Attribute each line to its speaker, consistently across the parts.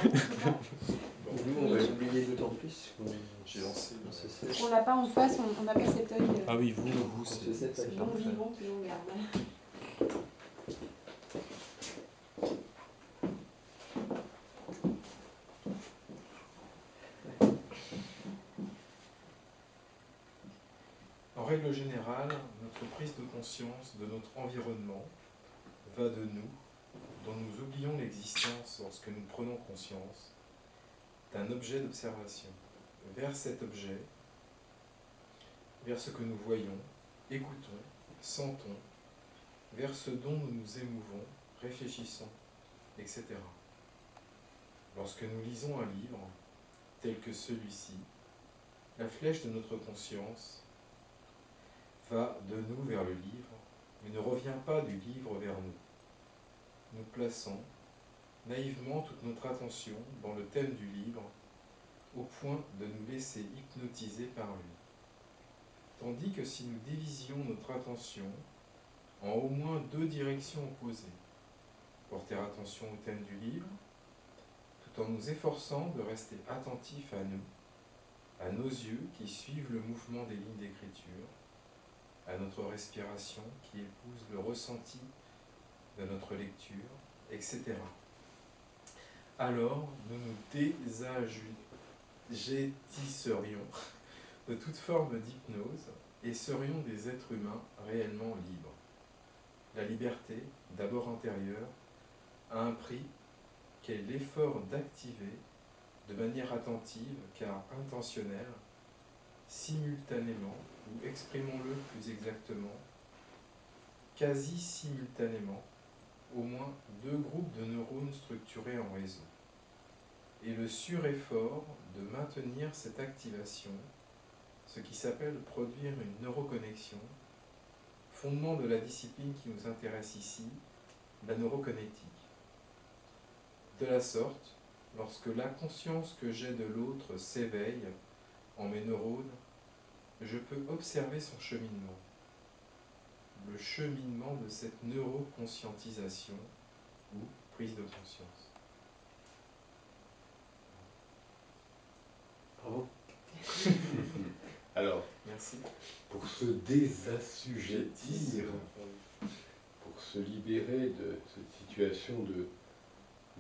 Speaker 1: Nous, on va l'oublier d'autant plus qu'on
Speaker 2: J'ai lancé.
Speaker 1: se sait.
Speaker 3: On l'a pas en face, on n'a pas cet œil
Speaker 2: Ah oui, vous,
Speaker 1: On
Speaker 2: c'est.
Speaker 1: se sait pas
Speaker 3: bon
Speaker 1: parfait.
Speaker 3: vivant qui nous regarde.
Speaker 2: En règle générale, notre prise de conscience de notre environnement va de nous, dont nous oublions l'existence lorsque nous prenons conscience, d'un objet d'observation, vers cet objet, vers ce que nous voyons, écoutons, sentons, vers ce dont nous nous émouvons, réfléchissons, etc. Lorsque nous lisons un livre, tel que celui-ci, la flèche de notre conscience va de nous vers le livre, mais ne revient pas du livre vers nous. Nous plaçons naïvement toute notre attention dans le thème du livre, au point de nous laisser hypnotiser par lui. Tandis que si nous divisions notre attention en au moins deux directions opposées, porter attention au thème du livre, tout en nous efforçant de rester attentifs à nous, à nos yeux qui suivent le mouvement des lignes d'écriture, à notre respiration qui épouse le ressenti de notre lecture, etc. Alors, nous nous désagétisserions de toute forme d'hypnose et serions des êtres humains réellement libres. La liberté, d'abord intérieure, a un prix qu'est l'effort d'activer de manière attentive car intentionnelle, simultanément, ou exprimons-le plus exactement, quasi simultanément, au moins deux groupes de neurones structurés en réseau. Et le sureffort de maintenir cette activation, ce qui s'appelle produire une neuroconnexion, fondement de la discipline qui nous intéresse ici, la neuroconnétique. De la sorte, lorsque la conscience que j'ai de l'autre s'éveille en mes neurones, je peux observer son cheminement, le cheminement de cette neuroconscientisation ou prise de conscience.
Speaker 1: Bravo.
Speaker 4: Alors,
Speaker 2: Merci.
Speaker 4: pour se désassujettir, pour se libérer de cette situation de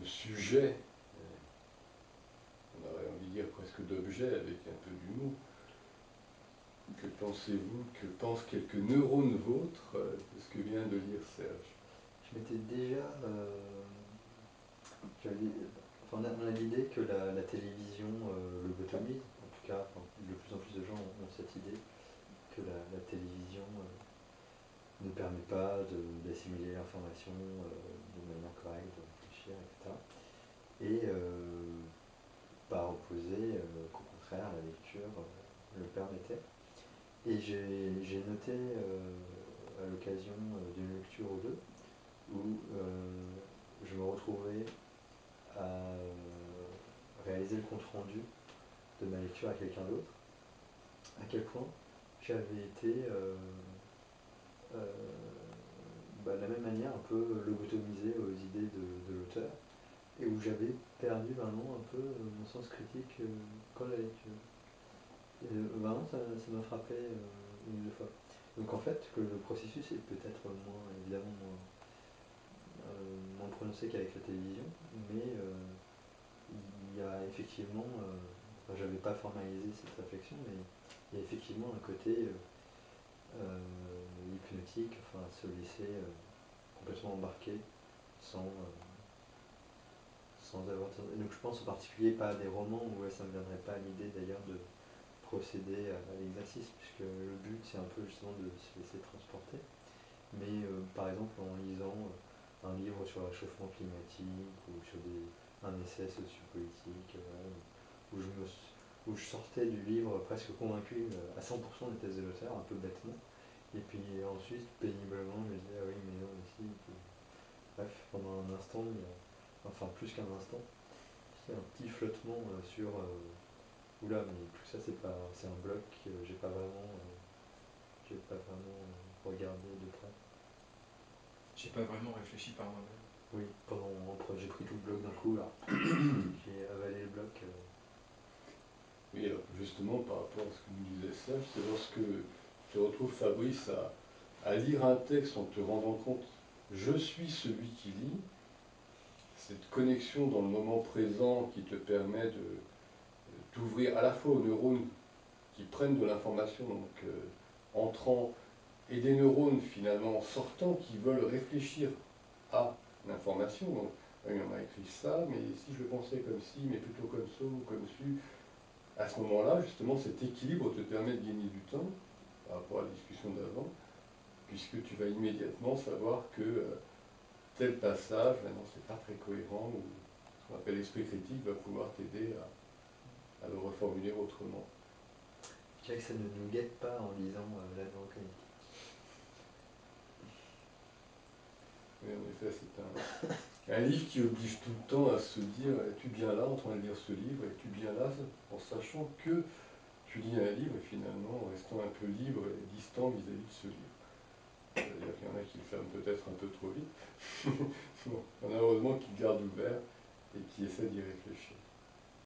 Speaker 4: sujet, on aurait envie de dire presque d'objet avec un peu d'humour, que pensez-vous, que pensent quelques neurones vôtres de ce que vient de lire Serge?
Speaker 1: Je m'étais déjà. On a l'idée que la télévision lobotomise, en tout cas, de plus en plus de gens ont cette idée que la télévision ne permet pas d'assimiler l'information de manière correcte, de réfléchir, etc. Et par opposé, qu'au contraire, la lecture le permettait. Et j'ai noté à l'occasion d'une lecture ou deux, où je me retrouvais à réaliser le compte-rendu de ma lecture à quelqu'un d'autre, à quel point j'avais été de la même manière un peu lobotomisé aux idées de l'auteur, et où j'avais perdu vraiment un peu mon sens critique quand la lecture. Et, vraiment, ça m'a frappé une ou deux fois. Donc en fait, que le processus est peut-être évidemment moins prononcé qu'avec la télévision, mais il y a effectivement, j'avais pas formalisé cette réflexion, mais il y a effectivement un côté hypnotique, enfin se laisser complètement embarquer sans, sans avoir. Donc je pense en particulier pas à des romans où ça ne me viendrait pas à l'idée d'ailleurs de procéder à l'exercice, puisque le but c'est un peu justement de se laisser transporter. Mais par exemple en lisant un livre sur le réchauffement climatique ou sur un essai sociopolitique, où je sortais du livre presque convaincu à 100% des thèses de l'auteur, un peu bêtement, et puis ensuite péniblement je me disais ah oui mais non mais si, et puis, bref pendant un instant, enfin plus qu'un instant, il y a un petit flottement sur oula mais tout ça c'est un bloc que j'ai pas vraiment regardé de près.
Speaker 2: J'ai pas vraiment réfléchi par moi-même.
Speaker 1: Oui, j'ai pris tout le bloc d'un coup là.
Speaker 4: justement par rapport à ce que nous disait Serge, c'est lorsque tu retrouves Fabrice à lire un texte en te rendant compte, je suis celui qui lit, cette connexion dans le moment présent qui te permet d'ouvrir à la fois aux neurones qui prennent de l'information, donc entrant, et des neurones finalement sortant qui veulent réfléchir à l'information. Donc, oui, on m'a écrit ça, mais si je le pensais comme ci, mais plutôt comme ça ou comme ci, à ce moment-là, justement, cet équilibre te permet de gagner du temps par rapport à la discussion d'avant, puisque tu vas immédiatement savoir que tel passage, maintenant c'est pas très cohérent, ou ce qu'on appelle l'esprit critique va pouvoir t'aider à le reformuler autrement.
Speaker 1: Je dirais que ça ne nous guette pas en lisant la neurocognitive.
Speaker 4: Oui, en effet, c'est un livre qui oblige tout le temps à se dire, es-tu bien là en train de lire ce livre, es-tu bien là, en sachant que tu lis un livre et finalement en restant un peu libre et distant vis-à-vis de ce livre. C'est-à-dire qu'il y en a qui le ferment peut-être un peu trop vite. Bon, il y en a heureusement qui le gardent ouvert et qui essaient d'y réfléchir.